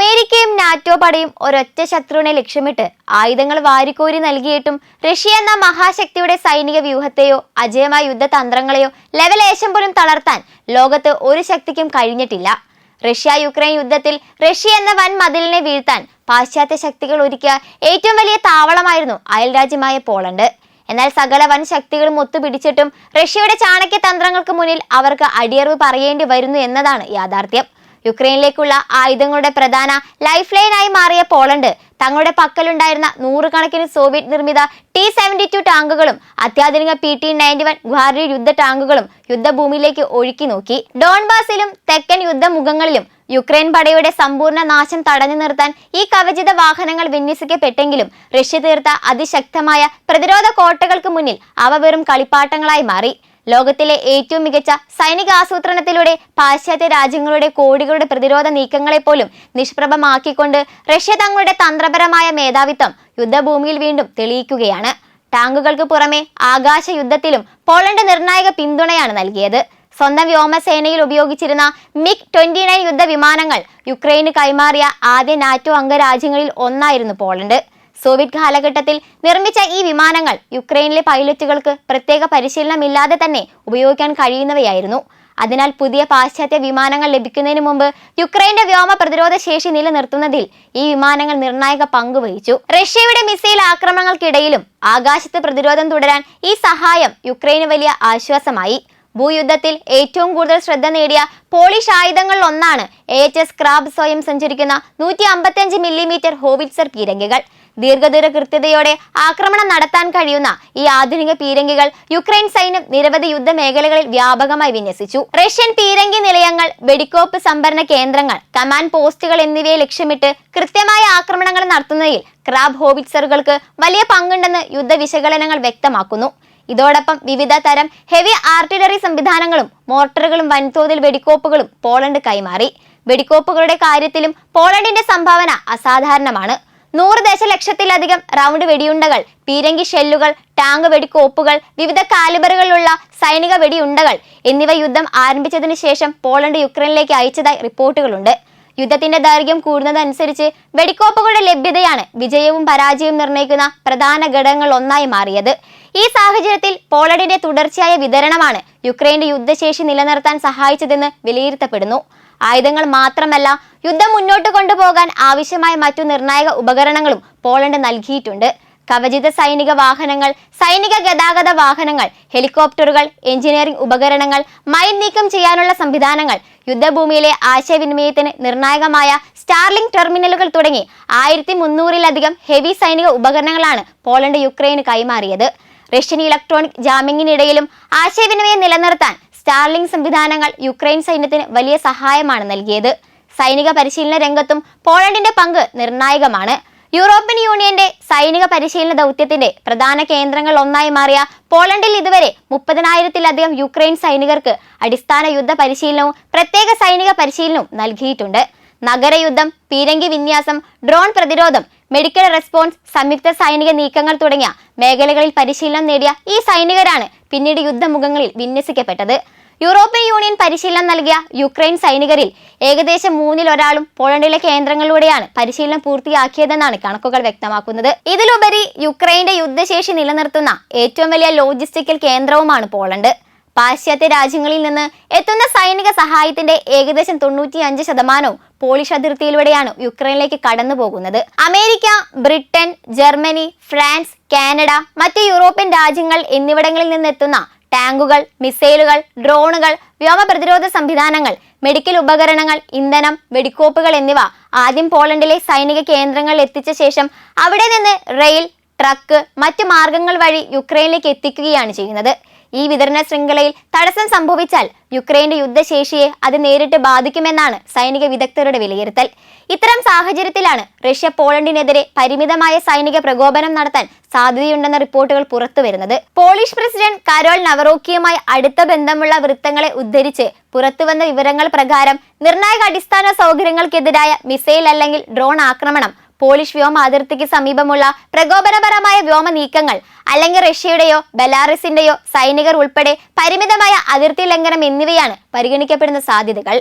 അമേരിക്കയും നാറ്റോ പടയും ഒരൊറ്റ ശത്രുവിനെ ലക്ഷ്യമിട്ട് ആയുധങ്ങൾ വാരിക്കോരി നൽകിയിട്ടും റഷ്യ എന്ന മഹാശക്തിയുടെ സൈനിക വ്യൂഹത്തെയോ അജയമായ യുദ്ധതന്ത്രങ്ങളെയോ ലെവലേശം പോലും തളർത്താൻ ലോകത്ത് ഒരു ശക്തിക്കും കഴിഞ്ഞിട്ടില്ല. റഷ്യ യുക്രൈൻ യുദ്ധത്തിൽ റഷ്യ എന്ന വൻ മതിലിനെ വീഴ്ത്താൻ പാശ്ചാത്യ ശക്തികൾ ഒരുക്കിയ ഏറ്റവും വലിയ താവളമായിരുന്നു അയൽരാജ്യമായ പോളണ്ട്. എന്നാൽ സകല വൻ ശക്തികളും ഒത്തുപിടിച്ചിട്ടും റഷ്യയുടെ ചാണക്യ തന്ത്രങ്ങൾക്ക് മുന്നിൽ അവർക്ക് അടിയറവ് പറയേണ്ടി വരുന്നു എന്നതാണ് യാഥാർത്ഥ്യം. യുക്രൈനിലേക്കുള്ള ആയുധങ്ങളുടെ പ്രധാന ലൈഫ് ലൈനായി മാറിയ പോളണ്ട് തങ്ങളുടെ പക്കലുണ്ടായിരുന്ന നൂറുകണക്കിന് സോവിയറ്റ് നിർമ്മിത T-72 ടാങ്കുകളും അത്യാധുനിക PT-91 ഗ്വാർഡി യുദ്ധ ടാങ്കുകളും യുദ്ധഭൂമിയിലേക്ക് ഒഴുക്കി നോക്കി. ഡോൺബാസിലും തെക്കൻ യുദ്ധമുഖങ്ങളിലും യുക്രൈൻ പടയുടെ സമ്പൂർണ്ണ നാശം തടഞ്ഞു നിർത്താൻ ഈ കവചിത വാഹനങ്ങൾ വിന്യസിക്കപ്പെട്ടെങ്കിലും റഷ്യ തീർത്ത അതിശക്തമായ പ്രതിരോധ കോട്ടകൾക്ക് മുന്നിൽ അവ വെറും കളിപ്പാട്ടങ്ങളായി മാറി. ലോകത്തിലെ ഏറ്റവും മികച്ച സൈനിക ആസൂത്രണത്തിലൂടെ പാശ്ചാത്യ രാജ്യങ്ങളുടെ കോടികളുടെ പ്രതിരോധ നീക്കങ്ങളെ പോലും നിഷ്പ്രഭമാക്കിക്കൊണ്ട് റഷ്യ തങ്ങളുടെ തന്ത്രപരമായ മേധാവിത്വം യുദ്ധഭൂമിയിൽ വീണ്ടും തെളിയിക്കുകയാണ്. ടാങ്കുകൾക്ക് പുറമെ ആകാശ യുദ്ധത്തിലും പോളണ്ട് നിർണായക പിന്തുണയാണ് നൽകിയത്. സ്വന്തം വ്യോമസേനയിൽ ഉപയോഗിച്ചിരുന്ന MiG-29 യുദ്ധവിമാനങ്ങൾ യുക്രൈന് കൈമാറിയ ആദ്യ നാറ്റോ അംഗരാജ്യങ്ങളിൽ ഒന്നായിരുന്നു പോളണ്ട്. സോവിയറ്റ് കാലഘട്ടത്തിൽ നിർമ്മിച്ച ഈ വിമാനങ്ങൾ യുക്രൈനിലെ പൈലറ്റുകൾക്ക് പ്രത്യേക പരിശീലനമില്ലാതെ തന്നെ ഉപയോഗിക്കാൻ കഴിയുന്നവയായിരുന്നു. അതിനാൽ പുതിയ പാശ്ചാത്യ വിമാനങ്ങൾ ലഭിക്കുന്നതിന് മുമ്പ് യുക്രൈന്റെ വ്യോമ പ്രതിരോധ ശേഷി നിലനിർത്തുന്നതിൽ ഈ വിമാനങ്ങൾ നിർണായക പങ്ക് വഹിച്ചു. റഷ്യയുടെ മിസൈൽ ആക്രമണങ്ങൾക്കിടയിലും ആകാശത്ത് പ്രതിരോധം തുടരാൻ ഈ സഹായം യുക്രൈന് വലിയ ആശ്വാസമായി. ഭൂയുദ്ധത്തിൽ ഏറ്റവും കൂടുതൽ ശ്രദ്ധ നേടിയ പോളിഷ് ആയുധങ്ങളിൽ ഒന്നാണ് AHS ക്രാബ് സ്വയം സഞ്ചരിക്കുന്ന 155 mm ഹോവിറ്റ്സർ പീരങ്കികൾ. ദീർഘദൂര കൃത്യതയോടെ ആക്രമണം നടത്താൻ കഴിയുന്ന ഈ ആധുനിക പീരങ്കികൾ യുക്രൈൻ സൈന്യം നിരവധി യുദ്ധമേഖലകളിൽ വ്യാപകമായി വിന്യസിച്ചു. റഷ്യൻ പീരങ്കി നിലയങ്ങൾ, വെടിക്കോപ്പ് സംഭരണ കേന്ദ്രങ്ങൾ, കമാൻഡ് പോസ്റ്റുകൾ എന്നിവയെ ലക്ഷ്യമിട്ട് കൃത്യമായ ആക്രമണങ്ങൾ നടത്തുന്നതിൽ ക്രാബ് ഹോവിറ്റ്സറുകൾക്ക് വലിയ പങ്കുണ്ടെന്ന് യുദ്ധ വിശകലനങ്ങൾ വ്യക്തമാക്കുന്നു. ഇതോടൊപ്പം വിവിധ തരം ഹെവി ആർട്ടിലറി സംവിധാനങ്ങളും മോർട്ടറുകളും വൻതോതിൽ വെടിക്കോപ്പുകളും പോളണ്ട് കൈമാറി. വെടിക്കോപ്പുകളുടെ കാര്യത്തിലും പോളണ്ടിന്റെ സംഭാവന അസാധാരണമാണ്. 100 ദശലക്ഷത്തിലധികം റൗണ്ട് വെടിയുണ്ടകൾ, പീരങ്കി ഷെല്ലുകൾ, ടാങ്ക് വെടിക്കോപ്പുകൾ, വിവിധ കാലിബറുകളിലുള്ള സൈനിക വെടിയുണ്ടകൾ എന്നിവ യുദ്ധം ആരംഭിച്ചതിനു ശേഷം പോളണ്ട് യുക്രൈനിലേക്ക് അയച്ചതായി റിപ്പോർട്ടുകളുണ്ട്. യുദ്ധത്തിന്റെ ദൈർഘ്യം കൂടുന്നതനുസരിച്ച് വെടിക്കോപ്പുകളുടെ ലഭ്യതയാണ് വിജയവും പരാജയവും നിർണ്ണയിക്കുന്ന പ്രധാന ഘടകങ്ങൾ ഒന്നായി മാറിയത്. ഈ സാഹചര്യത്തിൽ പോളണ്ടിന്റെ തുടർച്ചയായ വിതരണമാണ് യുക്രൈന്റെ യുദ്ധശേഷി നിലനിർത്താൻ സഹായിച്ചതെന്ന് വിലയിരുത്തപ്പെടുന്നു. ആയുധങ്ങൾ മാത്രമല്ല, യുദ്ധം മുന്നോട്ട് കൊണ്ടുപോകാൻ ആവശ്യമായ മറ്റു നിർണായക ഉപകരണങ്ങളും പോളണ്ട് നൽകിയിട്ടുണ്ട്. കവചിത സൈനിക വാഹനങ്ങൾ, സൈനിക ഗതാഗത വാഹനങ്ങൾ, ഹെലികോപ്റ്ററുകൾ, എഞ്ചിനീയറിംഗ് ഉപകരണങ്ങൾ, മൈൻ നീക്കം ചെയ്യാനുള്ള സംവിധാനങ്ങൾ, യുദ്ധഭൂമിയിലെ ആശയവിനിമയത്തിന് നിർണായകമായ സ്റ്റാർലിംഗ് ടെർമിനലുകൾ തുടങ്ങി 1300-ലധികം ഹെവി സൈനിക ഉപകരണങ്ങളാണ് പോളണ്ട് യുക്രൈന് കൈമാറിയത്. റഷ്യൻ ഇലക്ട്രോണിക് ജാമിങ്ങിനിടയിലും ആശയവിനിമയം നിലനിർത്താൻ സ്റ്റാർലിംഗ് സംവിധാനങ്ങൾ യുക്രൈൻ സൈന്യത്തിന് വലിയ സഹായമാണ് നൽകിയത്. സൈനിക പരിശീലന രംഗത്തും പോളണ്ടിന്റെ പങ്ക് നിർണായകമാണ്. യൂറോപ്യൻ യൂണിയന്റെ സൈനിക പരിശീലന ദൗത്യത്തിന്റെ പ്രധാന കേന്ദ്രങ്ങൾ ഒന്നായി മാറിയ പോളണ്ടിൽ ഇതുവരെ 30,000-ലധികം യുക്രൈൻ സൈനികർക്ക് അടിസ്ഥാന യുദ്ധ പരിശീലനവും പ്രത്യേക സൈനിക പരിശീലനവും നൽകിയിട്ടുണ്ട്. നഗരയുദ്ധം, പീരങ്കി വിന്യാസം, ഡ്രോൺ പ്രതിരോധം, മെഡിക്കൽ റെസ്പോൺസ്, സംയുക്ത സൈനിക നീക്കങ്ങൾ തുടങ്ങിയ മേഖലകളിൽ പരിശീലനം നേടിയ ഈ സൈനികരാണ് പിന്നീട് യുദ്ധമുഖങ്ങളിൽ വിന്യസിക്കപ്പെട്ടത്. യൂറോപ്യൻ യൂണിയൻ പരിശീലനം നൽകിയ യുക്രൈൻ സൈനികരിൽ ഏകദേശം 1/3 പോളണ്ടിലെ കേന്ദ്രങ്ങളിലൂടെയാണ് പരിശീലനം പൂർത്തിയാക്കിയതെന്നാണ് കണക്കുകൾ വ്യക്തമാക്കുന്നത്. ഇതിലുപരി യുക്രൈന്റെ യുദ്ധശേഷി നിലനിർത്തുന്ന ഏറ്റവും വലിയ ലോജിസ്റ്റിക്കൽ കേന്ദ്രവുമാണ് പോളണ്ട്. പാശ്ചാത്യ രാജ്യങ്ങളിൽ നിന്ന് എത്തുന്ന സൈനിക സഹായത്തിന്റെ ഏകദേശം 95% പോളിഷ് അതിർത്തിയിലൂടെയാണ് യുക്രൈനിലേക്ക് കടന്നു പോകുന്നത്. America, Britain, Germany, France, Canada, മറ്റ് യൂറോപ്യൻ രാജ്യങ്ങൾ എന്നിവിടങ്ങളിൽ നിന്നെത്തുന്ന ടാങ്കുകൾ, മിസൈലുകൾ, ഡ്രോണുകൾ, വ്യോമ പ്രതിരോധ സംവിധാനങ്ങൾ, മെഡിക്കൽ ഉപകരണങ്ങൾ, ഇന്ധനം, വെടിക്കോപ്പുകൾ എന്നിവ ആദ്യം പോളണ്ടിലെ സൈനിക കേന്ദ്രങ്ങളിൽ എത്തിച്ച ശേഷം അവിടെ നിന്ന് റെയിൽ, ട്രക്ക്, മറ്റു മാർഗങ്ങൾ വഴി യുക്രൈനിലേക്ക് എത്തിക്കുകയാണ് ചെയ്യുന്നത്. ഈ വിതരണ ശൃംഖലയിൽ തടസ്സം സംഭവിച്ചാൽ യുക്രൈന്റെ യുദ്ധശേഷിയെ അത് നേരിട്ട് ബാധിക്കുമെന്നാണ് സൈനിക വിദഗ്ധരുടെ വിലയിരുത്തൽ. ഇത്തരം സാഹചര്യത്തിലാണ് റഷ്യ പോളണ്ടിനെതിരെ പരിമിതമായ സൈനിക പ്രകോപനം നടത്താൻ സാധ്യതയുണ്ടെന്ന റിപ്പോർട്ടുകൾ പുറത്തുവരുന്നത്. പോളിഷ് പ്രസിഡന്റ് കരോൾ നവറോക്കിയുമായി അടുത്ത ബന്ധമുള്ള വൃത്തങ്ങളെ ഉദ്ധരിച്ച് പുറത്തുവന്ന വിവരങ്ങൾ പ്രകാരം നിർണായക അടിസ്ഥാന സൗകര്യങ്ങൾക്കെതിരായ മിസൈൽ അല്ലെങ്കിൽ ഡ്രോൺ ആക്രമണം, പോളിഷ് വ്യോമ അതിർത്തിക്ക് സമീപമുള്ള പ്രകോപനപരമായ വ്യോമ നീക്കങ്ങൾ, അല്ലെങ്കിൽ റഷ്യയുടെയോ ബെലാറസിന്റെയോ സൈനികർ ഉൾപ്പെടെ പരിമിതമായ അതിർത്തി ലംഘനം എന്നിവയാണ് പരിഗണിക്കപ്പെടുന്ന സാധ്യതകൾ.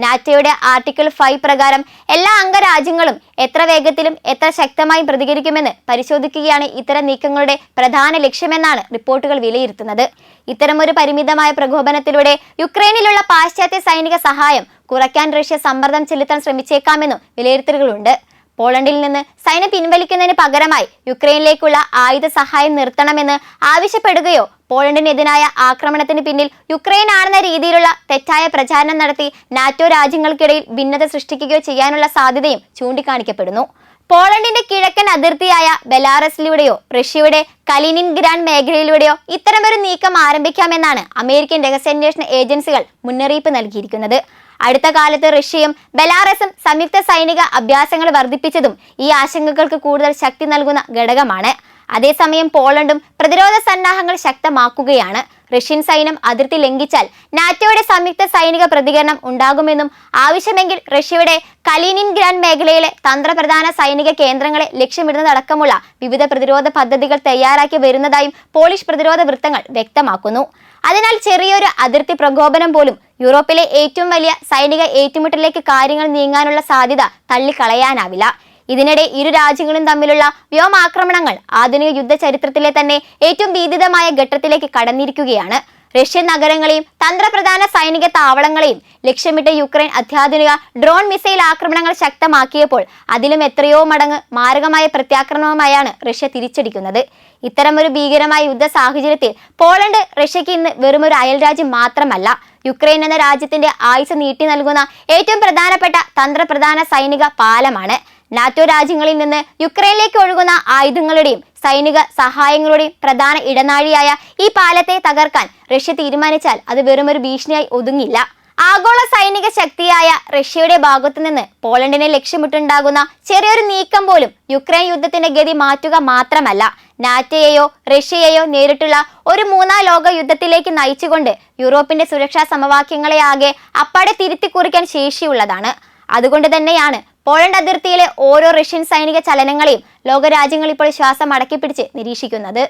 നാറ്റോയുടെ ആർട്ടിക്കിൾ 5 പ്രകാരം എല്ലാ അംഗരാജ്യങ്ങളും എത്ര വേഗത്തിലും എത്ര ശക്തമായും പ്രതികരിക്കുമെന്ന് പരിശോധിക്കുകയാണ് ഇത്തരം നീക്കങ്ങളുടെ പ്രധാന ലക്ഷ്യമെന്നാണ് റിപ്പോർട്ടുകൾ വിലയിരുത്തുന്നത്. ഇത്തരമൊരു പരിമിതമായ പ്രകോപനത്തിലൂടെ യുക്രൈനിലുള്ള പാശ്ചാത്യ സൈനിക സഹായം കുറയ്ക്കാൻ റഷ്യ സമ്മർദ്ദം ചെലുത്താൻ ശ്രമിച്ചേക്കാമെന്നും വിലയിരുത്തലുകളുണ്ട്. പോളണ്ടിൽ നിന്ന് സൈന്യം പിൻവലിക്കുന്നതിന് പകരമായി യുക്രൈനിലേക്കുള്ള ആയുധ സഹായം നിർത്തണമെന്ന് ആവശ്യപ്പെടുകയോ പോളണ്ടിനെതിരായ ആക്രമണത്തിന് പിന്നിൽ യുക്രൈൻ ആണെന്ന രീതിയിലുള്ള തെറ്റായ പ്രചാരണം നടത്തി നാറ്റോ രാജ്യങ്ങൾക്കിടയിൽ ഭിന്നത സൃഷ്ടിക്കുകയോ ചെയ്യാനുള്ള സാധ്യതയും ചൂണ്ടിക്കാണിക്കപ്പെടുന്നു. പോളണ്ടിന്റെ കിഴക്കൻ അതിർത്തിയായ ബെലാറസിലൂടെയോ റഷ്യയുടെ കലിനിൻഗ്രാഡ് മേഖലയിലൂടെയോ ഇത്തരമൊരു നീക്കം ആരംഭിക്കാമെന്നാണ് അമേരിക്കൻ രഹസ്യാന്വേഷണ ഏജൻസികൾ മുന്നറിയിപ്പ് നൽകിയിരിക്കുന്നത്. അടുത്ത കാലത്ത് റഷ്യയും ബെലാറസും സംയുക്ത സൈനിക അഭ്യാസങ്ങൾ വർദ്ധിപ്പിച്ചതും ഈ ആശങ്കകൾക്ക് കൂടുതൽ ശക്തി നൽകുന്ന ഘടകമാണ്. അതേസമയം പോളണ്ടും പ്രതിരോധ സന്നാഹങ്ങൾ ശക്തമാക്കുകയാണ്. റഷ്യൻ സൈന്യം അതിർത്തി ലംഘിച്ചാൽ നാറ്റോയുടെ സംയുക്ത സൈനിക പ്രതികരണം ഉണ്ടാകുമെന്നും ആവശ്യമെങ്കിൽ റഷ്യയുടെ കലിനിൻഗ്രാഡ് മേഖലയിലെ തന്ത്രപ്രധാന സൈനിക കേന്ദ്രങ്ങളെ ലക്ഷ്യമിടുന്നതടക്കമുള്ള വിവിധ പ്രതിരോധ പദ്ധതികൾ തയ്യാറാക്കി വരുന്നതായും പോളിഷ് പ്രതിരോധ വൃത്തങ്ങൾ വ്യക്തമാക്കുന്നു. അതിനാൽ ചെറിയൊരു അതിർത്തി പ്രകോപനം പോലും യൂറോപ്പിലെ ഏറ്റവും വലിയ സൈനിക ഏറ്റുമുട്ടലിലേക്ക് കാര്യങ്ങൾ നീങ്ങാനുള്ള സാധ്യത തള്ളിക്കളയാനാവില്ല. ഇതിനിടെ ഇരു രാജ്യങ്ങളും തമ്മിലുള്ള വ്യോമാക്രമണങ്ങൾ ആധുനിക യുദ്ധ ചരിത്രത്തിലെ തന്നെ ഏറ്റവും ഭീതിതമായ ഘട്ടത്തിലേക്ക് കടന്നിരിക്കുകയാണ്. റഷ്യൻ നഗരങ്ങളെയും തന്ത്രപ്രധാന സൈനിക താവളങ്ങളെയും ലക്ഷ്യമിട്ട് യുക്രൈൻ അത്യാധുനിക ഡ്രോൺ മിസൈൽ ആക്രമണങ്ങൾ ശക്തമാക്കിയപ്പോൾ അതിലും എത്രയോ മടങ്ങ് മാരകമായ പ്രത്യാക്രമണമായാണ് റഷ്യ തിരിച്ചടിക്കുന്നത്. ഇത്തരമൊരു ഭീകരമായ യുദ്ധ സാഹചര്യത്തിൽ പോളണ്ട് റഷ്യക്ക് ഇന്ന് വെറുമൊരു അയൽരാജ്യം മാത്രമല്ല, യുക്രൈൻ എന്ന രാജ്യത്തിന്റെ ആയുസ് നീട്ടി നൽകുന്ന ഏറ്റവും പ്രധാനപ്പെട്ട തന്ത്രപ്രധാന സൈനിക പാലമാണ്. നാറ്റോ രാജ്യങ്ങളിൽ നിന്ന് യുക്രൈനിലേക്ക് ഒഴുകുന്ന ആയുധങ്ങളുടെയും സൈനിക സഹായങ്ങളുടെയും പ്രധാന ഇടനാഴിയായ ഈ പാലത്തെ തകർക്കാൻ റഷ്യ തീരുമാനിച്ചാൽ അത് വെറുമൊരു ഭീഷണിയായി ഒതുങ്ങില്ല. ആഗോള സൈനിക ശക്തിയായ റഷ്യയുടെ ഭാഗത്തു നിന്ന് പോളണ്ടിനെ ലക്ഷ്യമിട്ടുണ്ടാകുന്ന ചെറിയൊരു നീക്കം പോലും യുക്രൈൻ യുദ്ധത്തിന്റെ ഗതി മാറ്റുക മാത്രമല്ല, നാറ്റോയെയോ റഷ്യയെയോ നേരിട്ടുള്ള ഒരു മൂന്നാം ലോക യുദ്ധത്തിലേക്ക് നയിച്ചുകൊണ്ട് യൂറോപ്പിന്റെ സുരക്ഷാ സമവാക്യങ്ങളെ ആകെ അപ്പാടെ തിരുത്തി കുറിക്കാൻ ശേഷിയുള്ളതാണ്. അതുകൊണ്ട് തന്നെയാണ് പോളണ്ട് അതിർത്തിയിലെ ഓരോ റഷ്യൻ സൈനിക ചലനങ്ങളെയും ലോകരാജ്യങ്ങൾ ഇപ്പോൾ ശ്വാസം അടക്കിപ്പിടിച്ച് നിരീക്ഷിക്കുന്നത്.